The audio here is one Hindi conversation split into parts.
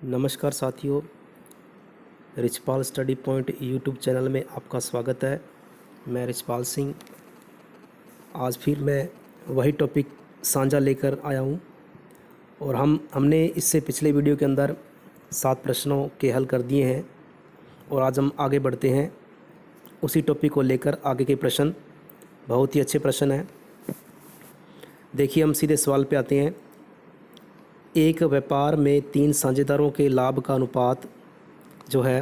नमस्कार साथियों, Richpal study point YouTube channel में आपका स्वागत है। मैं रिचपाल सिंह आज फिर मैं वही टॉपिक साझा लेकर आया हूँ और हमने इससे पिछले वीडियो के अंदर 7 प्रश्नों के हल कर दिए हैं और आज हम आगे बढ़ते हैं उसी टॉपिक को लेकर। आगे के प्रश्न बहुत ही अच्छे प्रश्न हैं। देखिए, हम सीधे सवाल पे आते हैं। एक व्यापार में 3 साझेदारों के लाभ का अनुपात जो है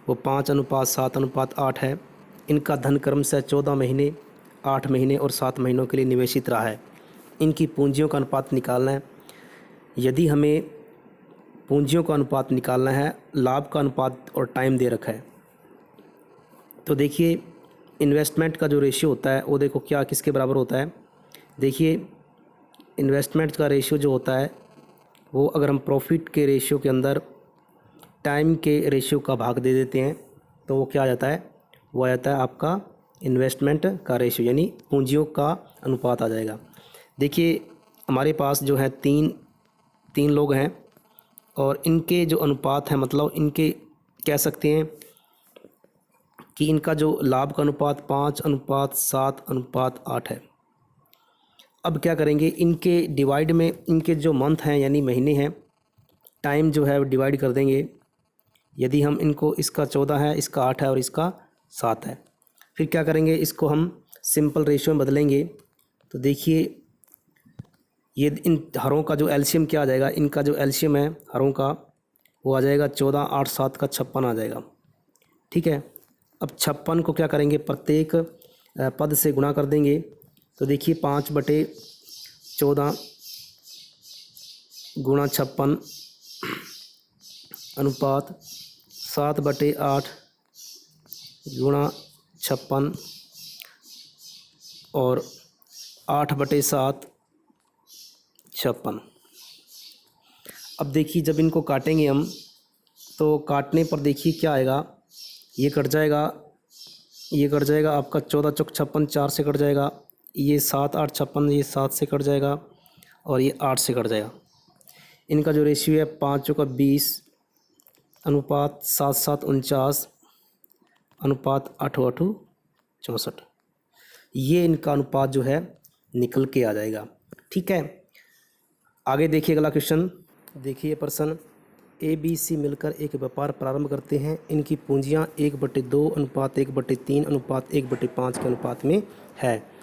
वो 5:7:8 है। इनका धन क्रमशः 14 महीने, 8 महीने और 7 महीनों के लिए निवेशित रहा है। इनकी पूंजियों का अनुपात निकालना है। यदि हमें पूंजियों का अनुपात निकालना है, लाभ का अनुपात और टाइम दे रखा है, तो देखिए इन्वेस्टमेंट का जो रेशियो होता है वो देखो क्या किसके बराबर होता है। देखिए, इन्वेस्टमेंट का रेशियो जो होता है वो अगर हम प्रॉफिट के रेशियो के अंदर टाइम के रेशियो का भाग दे देते हैं तो वो क्या आ जाता है, वो आ जाता है आपका इन्वेस्टमेंट का रेशियो, यानी पूंजियों का अनुपात आ जाएगा। देखिए, हमारे पास जो है तीन लोग हैं और इनके जो अनुपात है, मतलब इनके कह सकते हैं कि इनका जो लाभ का अनुपात 5:7:8 है। अब क्या करेंगे, इनके डिवाइड में इनके जो मंथ हैं यानी महीने हैं, टाइम जो है वो डिवाइड कर देंगे। यदि हम इनको, इसका 14 है, इसका 8 है और इसका 7 है, फिर क्या करेंगे, इसको हम सिंपल रेशियो में बदलेंगे। तो देखिए, ये इन हरों का जो एलसीएम क्या आ जाएगा, इनका जो एलसीएम है हरों का वो आ जाएगा 14, 8, 7 का 56 आ जाएगा। ठीक है, अब 56 को क्या करेंगे, प्रत्येक पद से गुणा कर देंगे। तो देखिए 5/14 गुणा 56 अनुपात 7/8 गुणा 56 और 8/7 56। अब देखिए, जब इनको काटेंगे हम तो काटने पर देखिए क्या आएगा, ये कट जाएगा आपका 14 चौक 56, 4 से कट जाएगा। ये 7, 8, 56, ये 7 से कट जाएगा और ये 8 से कट जाएगा। इनका जो रेशियो है 5 चौका 20 अनुपात 7, 7, 49 अनुपात 8, 8, 64। ये इनका अनुपात जो है निकल के आ जाएगा। ठीक है, आगे देखिए अगला क्वेश्चन। देखिए प्रश्न, ABC मिलकर एक व्यापार प्रारंभ करते हैं। इनकी पूंजियाँ 1/2 अनुपात 1/3 अनुपात 1/5 के अनुपात में है।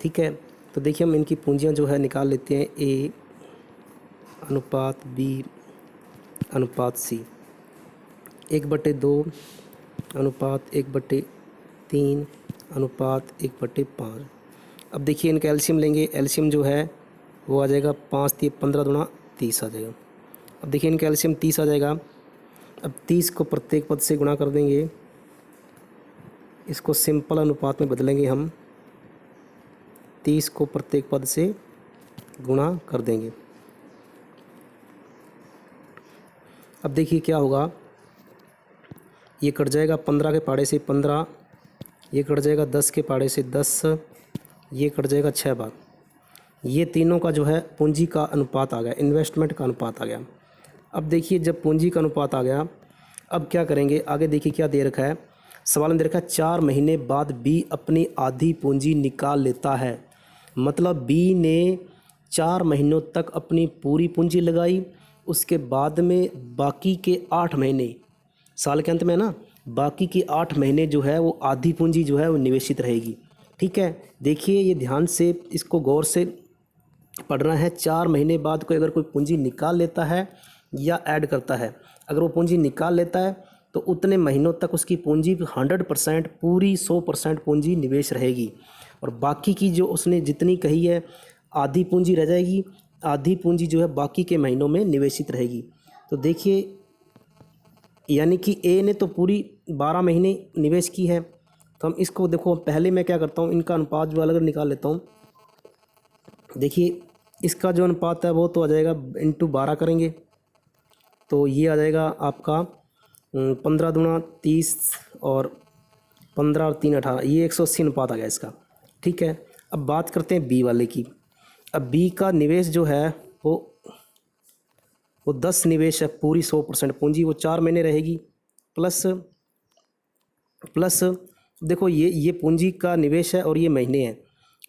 ठीक है, तो देखिए हम इनकी पूंजियाँ जो है निकाल लेते हैं। A अनुपात B अनुपात C, 1/2 अनुपात 1/3 अनुपात 1/5। अब देखिए इनका एलसीएम लेंगे। एलसीएम जो है वो आ जाएगा 5 × 15 × 30 आ जाएगा। अब देखिए इनका एलसीएम 30 आ जाएगा। अब 30 को प्रत्येक पद से गुणा कर देंगे। इसको सिंपल अनुपात में बदलेंगे हम, 30 को प्रत्येक पद से गुणा कर देंगे। अब देखिए क्या होगा, ये कट जाएगा 15 के पाड़े से 15, ये कट जाएगा 10 के पाड़े से 10, ये कट जाएगा 6 बार। ये तीनों का जो है पूंजी का अनुपात आ गया, इन्वेस्टमेंट का अनुपात आ गया। अब देखिए जब पूंजी का अनुपात आ गया, अब क्या करेंगे, आगे देखिए क्या दे रखा है, सवाल में दे रखा है 4 महीने बाद बी अपनी आधी पूंजी निकाल लेता है। मतलब बी ने 4 महीनों तक अपनी पूरी पूंजी लगाई, उसके बाद में बाकी के 8 महीने, साल के अंत में ना, बाकी के 8 महीने जो है वो आधी पूंजी जो है वो निवेशित रहेगी। ठीक है, देखिए ये ध्यान से इसको गौर से पढ़ना है। 4 महीने बाद कोई अगर कोई पूंजी निकाल लेता है या ऐड करता है, अगर वो पूंजी निकाल लेता है तो उतने महीनों तक उसकी पूंजी 100% पूरी 100% पूंजी निवेश रहेगी और बाकी की जो उसने जितनी कही है आधी पूंजी रह जाएगी, आधी पूंजी जो है बाकी के महीनों में निवेशित रहेगी। तो देखिए, यानी कि ए ने तो पूरी 12 महीने निवेश की है। तो हम इसको देखो, पहले मैं क्या करता हूँ, इनका अनुपात जो अलग निकाल लेता हूँ। देखिए इसका जो अनुपात है वो तो आ जाएगा × 12 करेंगे तो ये आ जाएगा आपका 15 दूना 30 और 15 और 3 18, ये 180 अनुपात आ गया इसका। ठीक है, अब बात करते हैं बी वाले की। अब बी का निवेश जो है वो वो 10 निवेश है, पूरी 100% पूंजी वो 4 महीने रहेगी, प्लस प्लस देखो ये पूंजी का निवेश है और ये महीने हैं।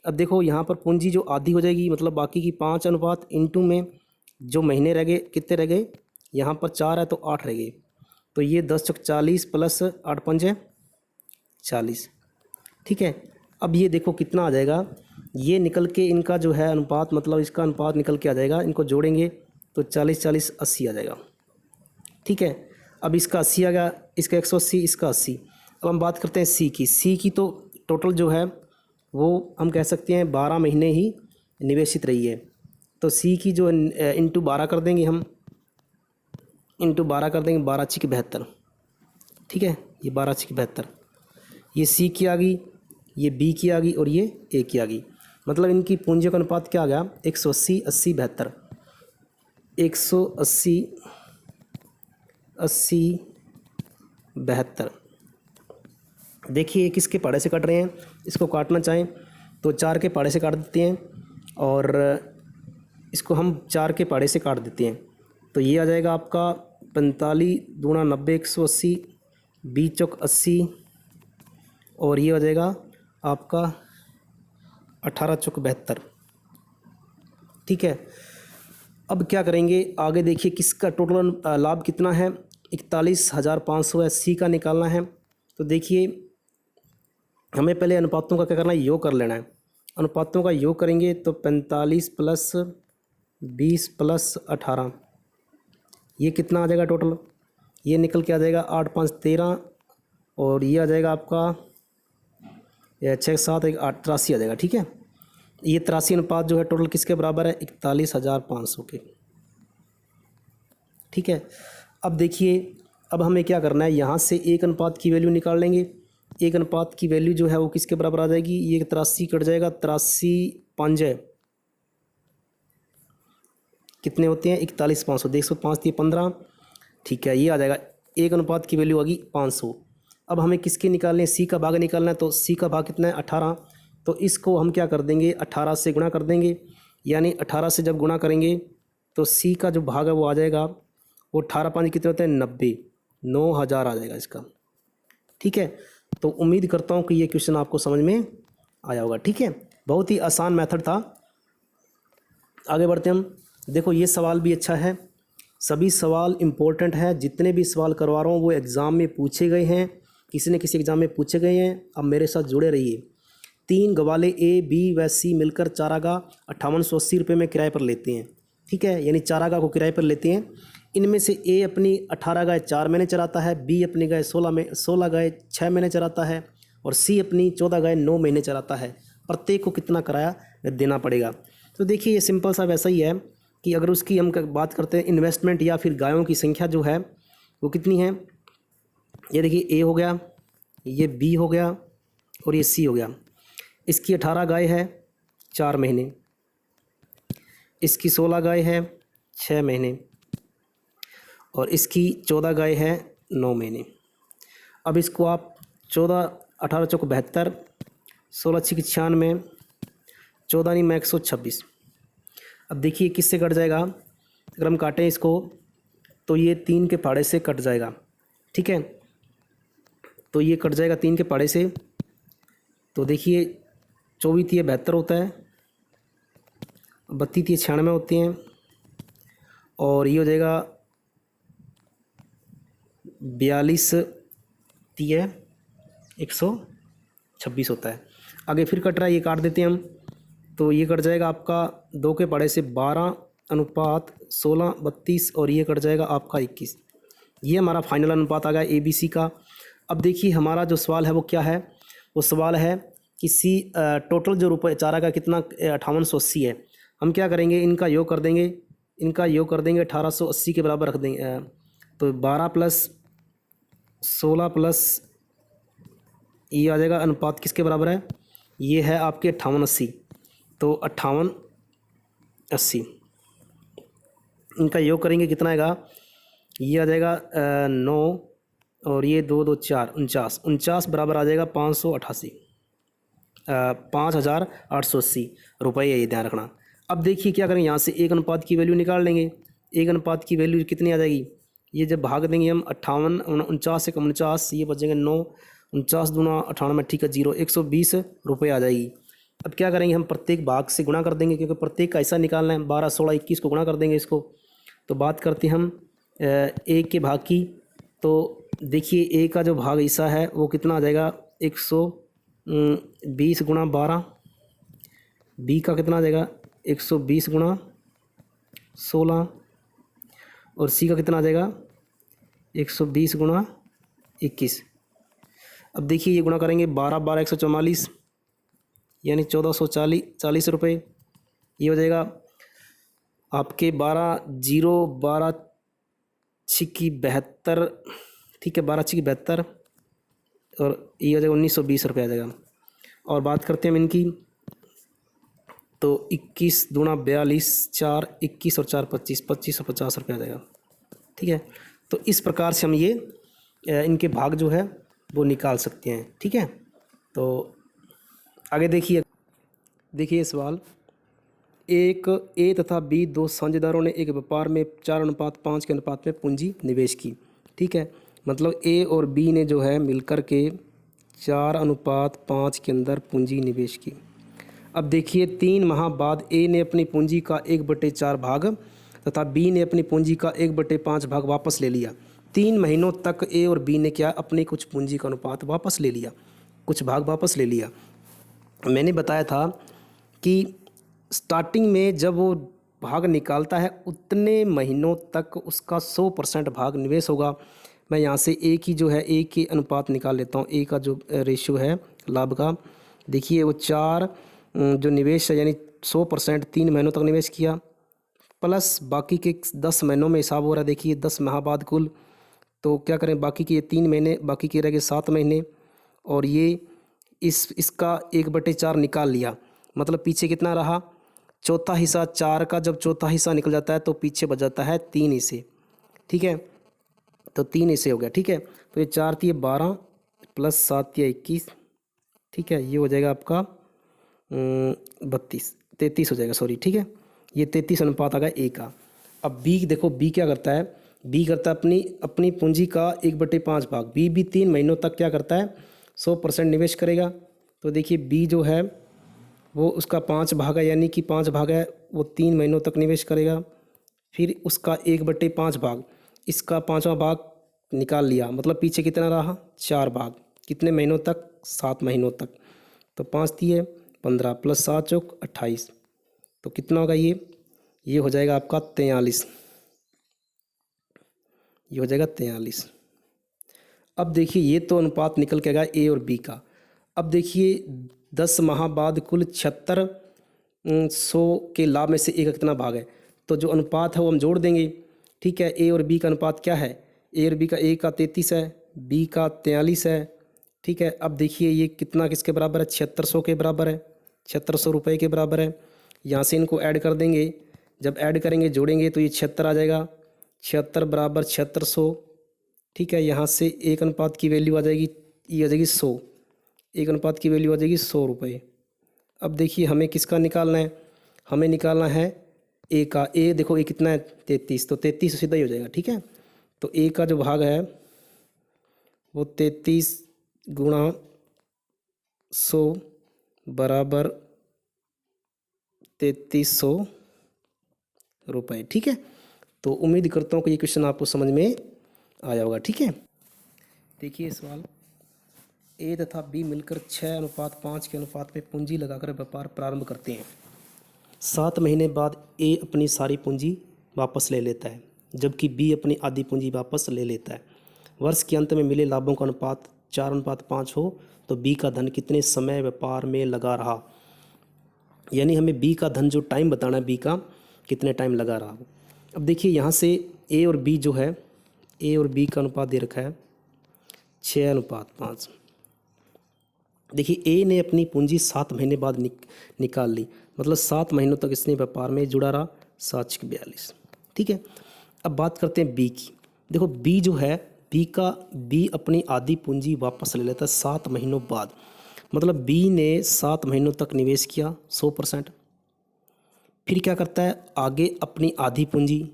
अब देखो यहाँ पर पूंजी जो आधी हो जाएगी, मतलब बाकी की 5 अनुपात इंटू में जो महीने रह गए, कितने रह गए, यहाँ पर 4 है तो 8 रह गए, तो ये 10 चौक 40 प्लस 8 पंजे 40। ठीक है, अब ये देखो कितना आ जाएगा, ये निकल के इनका जो है अनुपात, मतलब इसका अनुपात निकल के आ जाएगा, इनको जोड़ेंगे तो 40 40 80 आ जाएगा। ठीक है, अब इसका 80 आ गया, इसका 180, इसका 80। अब हम बात करते हैं सी की। सी की तो टोटल जो है वो हम कह सकते हैं 12 महीने ही निवेशित रही है, तो सी की जो इंटू 12 कर देंगे हम, इंटू 12 कर देंगे, 12 छिक 72। ठीक है, ये 12 छिक 72, ये सी की आ गई, ये बी की आ गई और ये ए की आ गई। मतलब इनकी पूंजी का अनुपात क्या आ गया, 180 80 72, 180 80 72। देखिए ये किसके पाड़े से काट रहे हैं, इसको काटना चाहें तो 4 के पाड़े से काट देते हैं, और इसको हम 4 के पाड़े से काट देते हैं, तो ये आ जाएगा आपका 45 दूना 90 180, 20 चौक 80, और ये आ जाएगा आपका 18 चौक 72। ठीक है, अब क्या करेंगे आगे, देखिए किसका टोटल लाभ कितना है, 41,500 है, सी का निकालना है। तो देखिए हमें पहले अनुपातों का क्या करना है, योग कर लेना है। अनुपातों का योग करेंगे तो 45 प्लस 20 प्लस 18, ये कितना आ जाएगा टोटल, ये निकल के आ जाएगा 8 5 13, और ये आ जाएगा आपका 6 7 1 8 83 आ जाएगा। ठीक है, ये 83 अनुपात जो है टोटल किसके बराबर है, 41,500 के। ठीक है, अब देखिए अब हमें क्या करना है, यहाँ से एक अनुपात की वैल्यू निकाल लेंगे। एक अनुपात की वैल्यू जो है वो किसके बराबर आ जाएगी, ये 83 कट जाएगा, 83 5 कितने होते हैं, 41,500, 105 थी 15। ठीक है, ये आ जाएगा, एक अनुपात की वैल्यू आ गई 500। अब हमें किसके निकालने, सी का भाग निकालना है, तो सी का भाग कितना है 18, तो इसको हम क्या कर देंगे 18 से गुणा कर देंगे, यानी 18 से जब गुणा करेंगे तो सी का जो भाग है वो आ जाएगा, वो 18 5 कितने होते हैं 90, 9,000 आ जाएगा इसका। ठीक है, तो उम्मीद करता हूँ कि ये क्वेश्चन आपको समझ में आया होगा। ठीक है, बहुत ही आसान मेथड था। आगे बढ़ते हम, देखो ये सवाल भी अच्छा है, सभी सवाल इम्पोर्टेंट है, जितने भी सवाल करवा रहा हूँ वो एग्ज़ाम में पूछे गए हैं, किसी न किसी एग्ज़ाम में पूछे गए हैं। अब मेरे साथ जुड़े रहिए। 3 गवाले ए बी व सी मिलकर चारागाह 5880 रुपये में किराए पर लेते हैं। ठीक है, यानी चारागाह को किराए पर लेते हैं। इनमें से ए अपनी 18 गाय 4 महीने चराता है, बी अपनी गाय 16 गाय 6 महीने चराता है, और सी अपनी 14 गाय 9 महीने चराता है। प्रत्येक को कितना किराया देना पड़ेगा। तो देखिए ये सिंपल सा वैसा ही है कि अगर उसकी हम बात करते हैं इन्वेस्टमेंट या फिर गायों की संख्या जो है वो कितनी है, ये देखिए ए हो गया, ये बी हो गया और ये सी हो गया। इसकी 18 गाय है 4 महीने, इसकी 16 गाय है 6 महीने, और इसकी 14 गाय है 9 महीने। अब इसको आप 14 18 चौक 72, 16 छिक 96, 14 नहीं मैं 126। अब देखिए किससे कट जाएगा, अगर हम काटें इसको तो ये 3 के पाड़े से कट जाएगा। ठीक है, तो ये कट जाएगा 3 के पाड़े से, तो देखिए 24 थी 72 होता है, 32 थी 96 होती हैं, और ये हो जाएगा 42 थी 126 होता है। आगे फिर कट रहा है, ये काट देते हैं हम, तो ये कट जाएगा आपका 2 के पाड़े से 12 अनुपात 16 32, और ये कट जाएगा आपका 21। ये हमारा फाइनल अनुपात आ गया ए बी सी का। अब देखिए हमारा जो सवाल है वो क्या है, वो सवाल है कि सी टोटल जो रुपये चारा का कितना 5880 है। हम क्या करेंगे, इनका योग कर देंगे, 1880 के बराबर रख देंगे, तो 12 प्लस 16 प्लस ये आ जाएगा, अनुपात किसके बराबर है, ये है आपके 5880, तो 5880 इनका योग करेंगे कितना आएगा, ये आ जाएगा 9 और ये 2 2 4 49 बराबर आ जाएगा 588 5880 रुपये है, ये ध्यान रखना। अब देखिए क्या करें, यहाँ से एक अनुपात की वैल्यू निकाल लेंगे, एक अनुपात की वैल्यू कितनी आ जाएगी, ये जब भाग देंगे हम 58 49 से 49, ये बचेंगे 9, 49 दूना 98, ठीक है 0, 120 रुपये आ जाएगी। अब क्या करेंगे हम प्रत्येक भाग से गुणा कर देंगे, क्योंकि प्रत्येक का ऐसा निकालना है, 12 16 21 को गुणा कर देंगे इसको। तो बात करते हैं हम ए के भाग की। तो देखिए ए का जो भाग हिस्सा है वो कितना आ जाएगा, 120 गुणा 12। बी का कितना आ जाएगा, 120 गुणा 16। और सी का कितना आ जाएगा, 120 गुणा 21। अब देखिए ये गुणा करेंगे, 12 12 144, यानी 1440 रुपये। ये हो जाएगा आपके 12 0 12 छिक्की 72, ठीक है 12 छिक्की 72, और ये हो जाएगा 1920 रुपये आ जाएगा। और बात करते हैं हम इनकी, तो 21 दूना 42, 4 21 और 4 25, 2550 रुपये आ जाएगा, ठीक है। तो इस प्रकार से हम ये इनके भाग जो है वो निकाल सकते हैं, ठीक है। तो आगे देखिए सवाल, एक ए तथा बी दो साझेदारों ने एक व्यापार में 4:5 के अनुपात में पूंजी निवेश की, ठीक है। मतलब ए और बी ने जो है मिलकर के 4:5 के अंदर पूंजी निवेश की। अब देखिए 3 माह बाद ए ने अपनी पूंजी का 1/4 भाग तथा बी ने अपनी पूंजी का 1/5 भाग वापस ले लिया। 3 महीनों तक ए और बी ने क्या, अपनी कुछ पूंजी का अनुपात वापस ले लिया, कुछ भाग वापस ले लिया। मैंने बताया था कि स्टार्टिंग में जब वो भाग निकालता है उतने महीनों तक उसका 100% भाग निवेश होगा। मैं यहाँ से ए की जो है, ए के अनुपात निकाल लेता हूँ। ए का जो रेशियो है लाभ का, देखिए वो 4 जो निवेश है यानी 100% 3 महीनों तक निवेश किया, प्लस बाकी के 10 महीनों में हिसाब हो रहा है। देखिए 10 माह बाद कुल, तो क्या करें, बाकी के ये 3 महीने, बाकी के रह गए 7 महीने, और ये इसका 1/4 निकाल लिया। मतलब पीछे कितना रहा, चौथा हिस्सा। 4 का जब चौथा हिस्सा निकल जाता है तो पीछे बच जाता है 3 हिस्से, ठीक है। तो 3 हिस्से हो गया, ठीक है। तो ये 4 थी 12 प्लस 7 थी 21, ठीक है। ये हो जाएगा आपका 33 हो जाएगा, सॉरी, ठीक है। ये 33 अनुपात आ गया ए का। अब बी देखो, बी क्या करता है, बी करता है अपनी पूंजी का 1/5 भाग। बी भी 3 महीनों तक क्या करता है, 100% निवेश करेगा। तो देखिए बी जो है वो उसका 5 भाग है, यानी कि 5 भाग है, वो 3 महीनों तक निवेश करेगा। फिर उसका 1/5 भाग, इसका 5वां भाग निकाल लिया। मतलब पीछे कितना रहा, 4 भाग, कितने महीनों तक, 7 महीनों तक। तो 5 दिए 15 प्लस 7 चौक 28, तो कितना होगा ये हो जाएगा आपका 43, ये हो जाएगा 43। अब देखिए ये तो अनुपात निकल के आएगा ए और बी का। अब देखिए 10 माह बाद कुल 7600 के लाभ में से ए का कितना भाग है। तो जो अनुपात है वो हम जोड़ देंगे, ठीक है। ए और बी का अनुपात क्या है, ए और बी का, ए का 33 है, बी का 43 है, ठीक है। अब देखिए ये कितना किसके बराबर है, 7600 के बराबर है, 7600 रुपये के बराबर है। यहाँ से इनको ऐड कर देंगे, जब ऐड करेंगे जोड़ेंगे तो ये 76 आ जाएगा, 76 बराबर 7600, ठीक है। यहाँ से एक अनुपात की वैल्यू आ जाएगी, ये आ जाएगी 100, एक अनुपात की वैल्यू आ जाएगी 100 रुपये। अब देखिए हमें किसका निकालना है, हमें निकालना है ए का। ए देखो ए कितना है, 33, तो 33 सीधा ही हो जाएगा, ठीक है। तो ए का जो भाग है वो 33 गुणा 100 बराबर 3300 रुपये, ठीक है। तो उम्मीद करता हूँ कि ये क्वेश्चन आपको समझ में आया होगा, ठीक है। देखिए सवाल, ए तथा बी मिलकर 6:5 के अनुपात में पूंजी लगाकर व्यापार प्रारंभ करते हैं। 7 महीने बाद ए अपनी सारी पूंजी वापस ले लेता है, जबकि बी अपनी आधी पूंजी वापस ले लेता है। वर्ष के अंत में मिले लाभों का अनुपात 4:5 हो तो बी का धन कितने समय व्यापार में लगा रहा। यानी हमें बी का धन जो टाइम बताना है, बी का कितने टाइम लगा रहा हो। अब देखिए यहाँ से ए और बी जो है, ए और बी का अनुपात दे रखा है 6:5। देखिए ए ने अपनी पूंजी 7 महीने बाद निकाल ली, मतलब 7 महीनों तक इसने व्यापार में जुड़ा रहा, 7×42, ठीक है। अब बात करते हैं बी की। देखो बी जो है, बी अपनी आधी पूंजी वापस ले लेता है 7 महीनों बाद। मतलब बी ने 7 महीनों तक निवेश किया 100%, फिर क्या करता है, आगे अपनी आधी पूंजी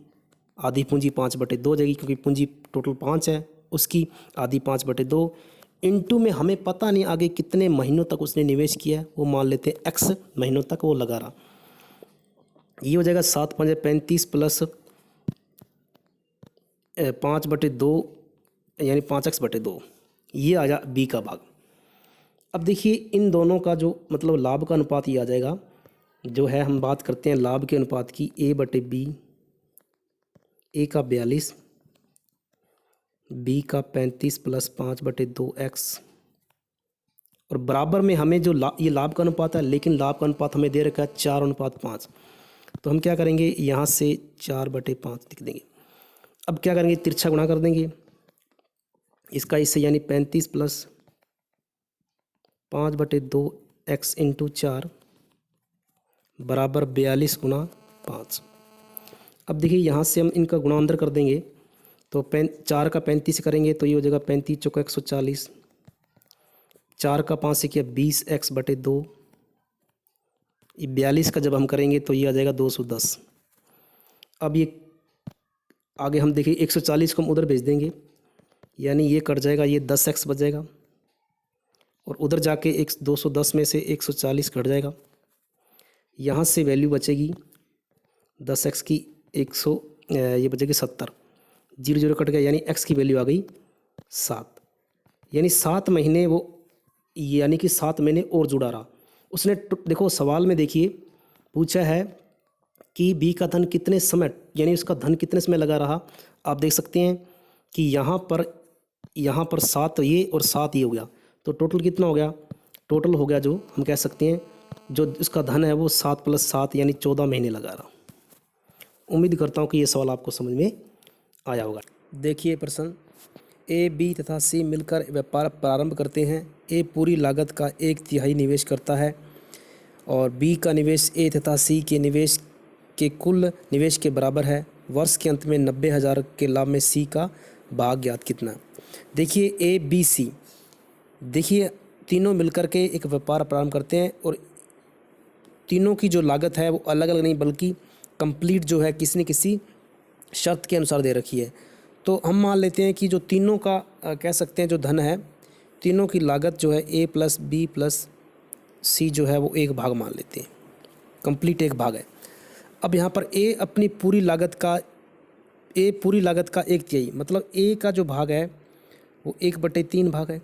आधी पूंजी 5/2 हो जाएगी, क्योंकि पूंजी टोटल 5 है, उसकी आधी 5/2 इनटू में हमें पता नहीं आगे कितने महीनों तक उसने निवेश किया है, वो मान लेते हैं x महीनों तक वो लगा रहा। ये हो जाएगा 7×5 = 35 प्लस 5/2 यानी 5x/2, ये आ जा बी का भाग। अब देखिए इन दोनों का जो मतलब लाभ का अनुपात ये आ जाएगा, जो है हम बात करते हैं लाभ के अनुपात की, A/B, ए का 42, बी का 35 प्लस 5/2x, और बराबर में हमें जो ये लाभ का अनुपात है, लेकिन लाभ का अनुपात हमें दे रखा है 4:5। तो हम क्या करेंगे, यहाँ से 4/5 लिख देंगे। अब क्या करेंगे, तिरछा गुणा कर देंगे इसका इससे, यानी 35 प्लस 5/2x इंटू 4 बराबर 42 गुणा 5। अब देखिए यहाँ से हम इनका गुणा अंदर कर देंगे, तो 4 का 35 करेंगे तो ये हो जाएगा 35 × 140, 4 का 5 से किया 20x/2, ये 42 का जब हम करेंगे तो ये आ जाएगा 210। अब ये आगे हम देखिए 140 को हम उधर भेज देंगे, यानी ये कट जाएगा, ये 10x बच जाएगा, और उधर जाके 210 में से 140 कट जाएगा, यहाँ से वैल्यू बचेगी 10x की ये बचेगी 70, 0 कट गया, यानी x की वैल्यू आ गई 7, यानी 7 महीने वो, यानी कि 7 महीने और जुड़ा रहा उसने। देखो सवाल में देखिए पूछा है कि बी का धन कितने समय, यानी उसका धन कितने समय लगा रहा। आप देख सकते हैं कि यहाँ पर 7 ये और 7 ये हो गया, तो टोटल कितना हो गया, टोटल हो गया जो हम कह सकते हैं जो इसका धन है वो 7 + 7 यानी 14 महीने लगा रहा। उम्मीद करता हूँ कि ये सवाल आपको समझ में आया होगा। देखिए प्रश्न, ए, बी तथा सी मिलकर व्यापार प्रारंभ करते हैं। ए पूरी लागत का 1/3 निवेश करता है और बी का निवेश ए तथा सी के निवेश के कुल निवेश के बराबर है। वर्ष के अंत में 90,000 के लाभ में सी का भाग ज्ञात कितना। देखिए ए, बी, सी, देखिए तीनों मिलकर के एक व्यापार प्रारंभ करते हैं और तीनों की जो लागत है वो अलग अलग नहीं बल्कि कंप्लीट जो है किसी न किसी शर्त के अनुसार दे रखी है। तो हम मान लेते हैं कि जो तीनों का कह सकते हैं जो धन है, तीनों की लागत जो है A + B + C जो है वो एक भाग मान लेते हैं, कंप्लीट एक भाग है। अब यहाँ पर A अपनी पूरी लागत का 1/3, मतलब A का जो भाग है वो 1/3 भाग है,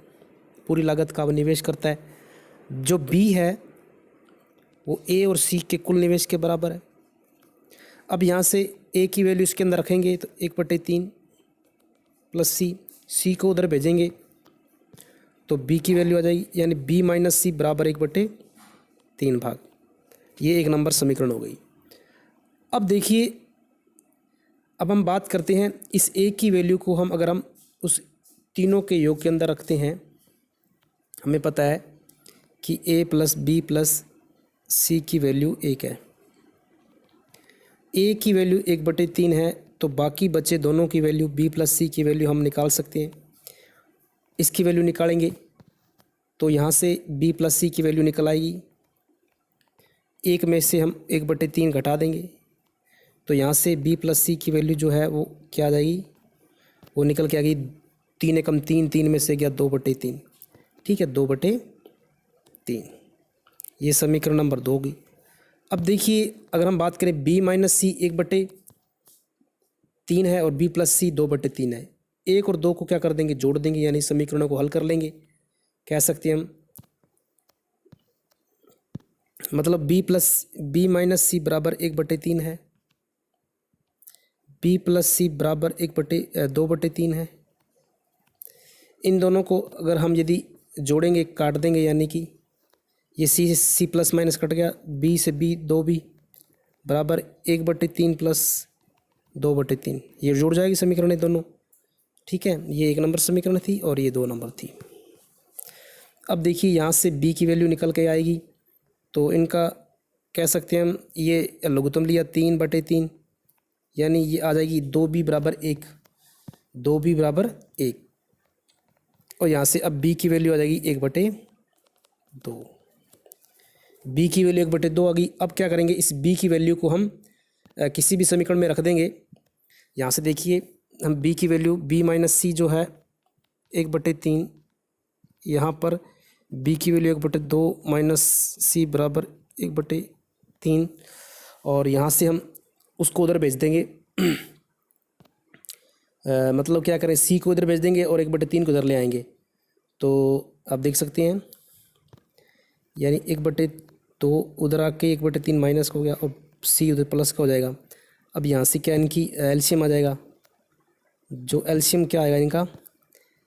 पूरी लागत का वो निवेश करता है। जो B है वो A और C के कुल निवेश के बराबर है। अब यहाँ से A की वैल्यू इसके अंदर रखेंगे तो 1/3 प्लस C को उधर भेजेंगे तो B की वैल्यू आ जाएगी, यानी B - C बराबर 1/3 भाग। ये 1 नंबर समीकरण हो गई। अब देखिए, अब हम बात करते हैं इस A की वैल्यू को अगर हम उस तीनों के योग के अंदर रखते हैं, हमें पता है कि A + B + C की वैल्यू 1 है। A की वैल्यू 1/3 है, तो बाकी बचे दोनों की वैल्यू B + C की वैल्यू हम निकाल सकते हैं। इसकी वैल्यू निकालेंगे तो यहाँ से B + C की वैल्यू निकल आएगी। 1 में से हम 1/3 घटा देंगे तो यहाँ से B + C की वैल्यू जो है वो क्या आ जाएगी, वो निकल के आ गई 3 × 3, 3 में से गया 2/3, ठीक है, 2/3। ये समीकरण नंबर 2 होगी। अब देखिए अगर हम बात करें B - C 1/3 है और B + C 2/3 है, 1 और 2 को क्या कर देंगे, जोड़ देंगे, यानी समीकरणों को हल कर लेंगे। कह सकते हैं हम, मतलब B - C बराबर 1/3 है, B + C बराबर 2/3 है। इन दोनों को अगर हम यदि जोड़ेंगे, काट देंगे, यानी कि ये C प्लस माइनस कट गया, B से B 2B बराबर 1/3 + 2/3, ये जुड़ जाएगी समीकरण दोनों, ठीक है। ये 1 नंबर समीकरण थी और ये 2 नंबर थी। अब देखिए यहाँ से B की वैल्यू निकल के आएगी, तो इनका कह सकते हैं हम, ये लघुत्तम लिया 3/3, यानी ये आ जाएगी 2B बराबर 1, 2B बराबर 1, और यहाँ से अब B की वैल्यू आ जाएगी 1/2, B की वैल्यू 1/2 आ गई। अब क्या करेंगे, इस B की वैल्यू को हम किसी भी समीकरण में रख देंगे यहाँ से देखिए हम b की वैल्यू b माइनस सी जो है 1/3, यहाँ पर b की वैल्यू 1/2 माइनस सी बराबर 1/3, और यहाँ से हम उसको उधर भेज देंगे मतलब क्या करें, सी को इधर भेज देंगे और 1/3 को इधर ले आएंगे। तो आप देख सकते हैं यानी 1/2 उधर आके 1/3 माइनस का हो गया और सी उधर प्लस का हो जाएगा। अब यहाँ से क्या इनकी एलसीएम आ जाएगा, जो एलसीएम क्या आएगा इनका,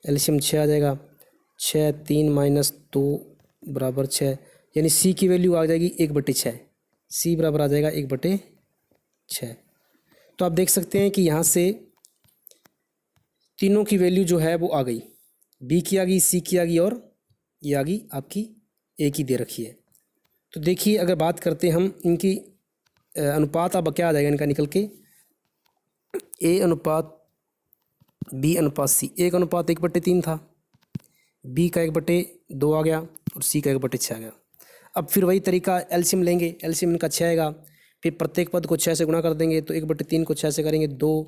एलसीएम 6 आ जाएगा। 6 3 माइनस 2 बराबर 6, यानी सी की वैल्यू आ जाएगी 1/6, सी बराबर आ जाएगा 1/6। तो आप देख सकते हैं कि यहाँ से तीनों की वैल्यू जो है वो आ गई, बी की आ गई, सी की आ गई और ये आ गई आपकी ए की दे रखी है। तो देखिए अगर बात करते हैं हम इनकी अनुपात, अब क्या आ जाएगा इनका निकल के, ए अनुपात बी अनुपात सी। ए का अनुपात 1/3 था, बी का 1/2 आ गया और सी का 1/6 आ गया। अब फिर वही तरीका एलसीएम लेंगे, एलसीएम इनका 6 आएगा, फिर प्रत्येक पद को 6 से गुणा कर देंगे। तो 1/3 को 6 से करेंगे 2,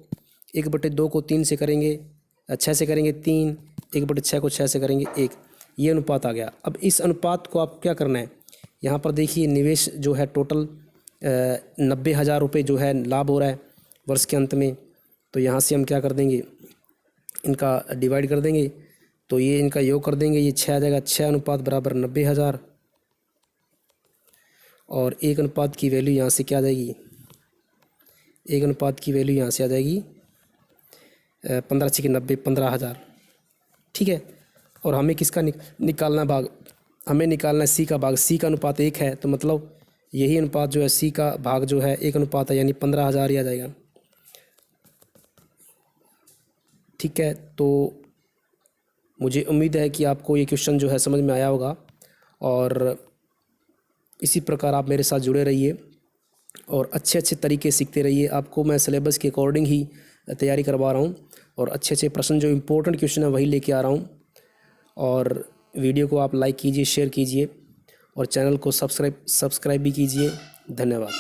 1/2 को 3 से करेंगे 6 से करेंगे 3, 1/6 को 6 से करेंगे 1, ये अनुपात आ गया। अब इस अनुपात को आपको क्या करना है, यहाँ पर देखिए निवेश जो है टोटल 90,000 रुपये जो है लाभ हो रहा है वर्ष के अंत में। तो यहाँ से हम क्या कर देंगे, इनका डिवाइड कर देंगे, तो ये इनका योग कर देंगे, ये 6 आ जाएगा। 6 अनुपात बराबर 90,000 और 1 अनुपात की वैल्यू यहाँ से क्या आ जाएगी, 1 अनुपात की वैल्यू यहाँ से आ जाएगी 15 × 90 15,000, ठीक है। और हमें किसका निकालना भाग, हमें निकालना है सी का भाग। सी का अनुपात 1 है, तो मतलब यही अनुपात जो है सी का भाग जो है 1 अनुपात है, यानी 15,000 ही आ जाएगा, ठीक है। तो मुझे उम्मीद है कि आपको ये क्वेश्चन जो है समझ में आया होगा, और इसी प्रकार आप मेरे साथ जुड़े रहिए और अच्छे अच्छे तरीके सीखते रहिए। आपको मैं सिलेबस के अकॉर्डिंग ही तैयारी करवा रहा हूँ और अच्छे अच्छे प्रश्न जो इम्पोर्टेंट क्वेश्चन है वही लेके आ रहा हूँ। और वीडियो को आप लाइक कीजिए, शेयर कीजिए और चैनल को सब्सक्राइब भी कीजिए। धन्यवाद।